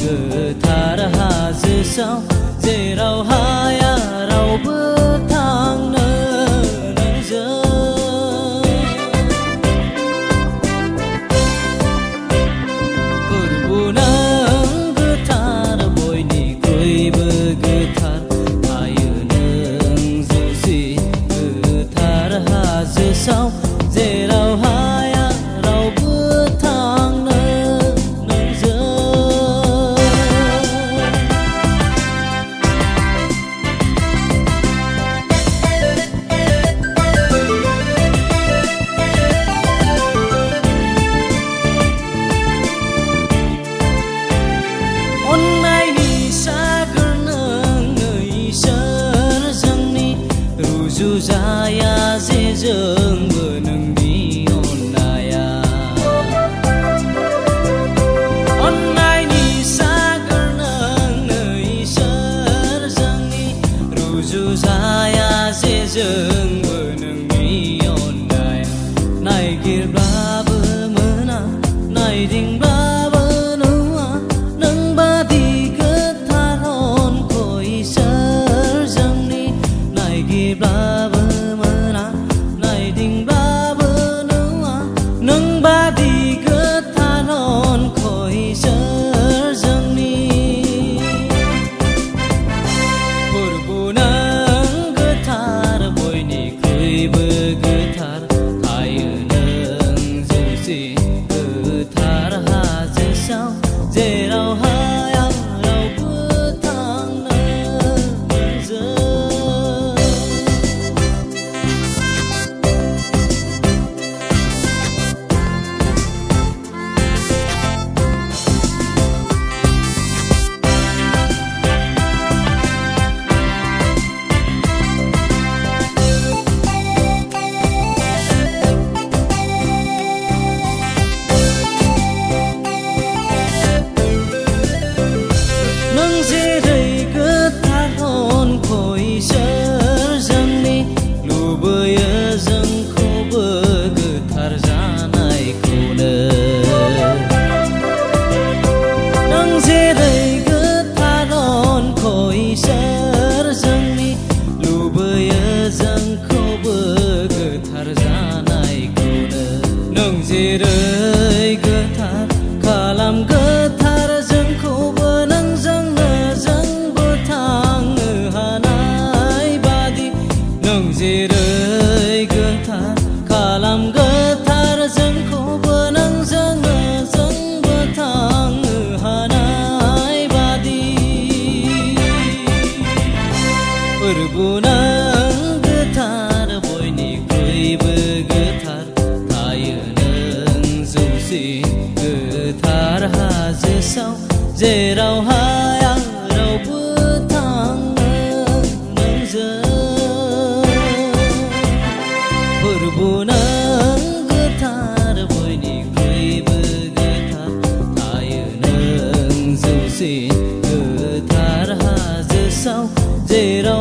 गोथार हाजोसाव जेराव हाया रावबो थांनो नोंजों फोरबु नों गोथार बयनिख्रुइबो गोथार थायो नों जौसे गोथार हाजोसाव जेराव हाया रावबो थांनो नोंजों अन्नायनि सागोर नों इसोर जोंनि रुजुजाया जेजोंबो नोंनि अन्नाया अन्नायनि सागोर नों इसोर जोंनि रुजुजाया जेजोंबो नोंनि अन्नाया नायगिरब्लाबो मोना नायदिंब्लाबो नुवा नोंबादि गोथार अनखौ इसोर जोंनि नायगिरब्लाबो मोना नायदिंब्लाबो नुवा नोंबादि गोथार अनखौ इसोर जोंनि फोरबु नों गोथार बयनिख्रुइबो गोथार थायो नों जौसे गोथार हाजोसाव जेराव हाया रावबो थांनो नोंजों नों जेरै गोथार अनखौ इसोर जोंनि लुबैयो जोंखौबो गोथार जानायखौनो नों जेरै गोथार अनखौ इसोर जोंनि लुबैयो जोंखौबो गोथार जानायखौनो नों जेरै गोथार खालाम गोथार जोंखौबो नोंजोंनो जोंबो थांनो हानाय बादि नों जेरै गोथार खालाम गोथार जोंखौबो नोंजोंनो जोंबो थांनो हानाय बादि फोरबु नों गोथार बयनिख्रुइबो गोथार थायो नों जौसे गोथार हाजोसाव जेराव हाया रावबो थांनो नोंजों फोरबु नों गोथार बयनिख्रुइबो गोथार थायो नों जौसे गोथार हाजोसाव जेराव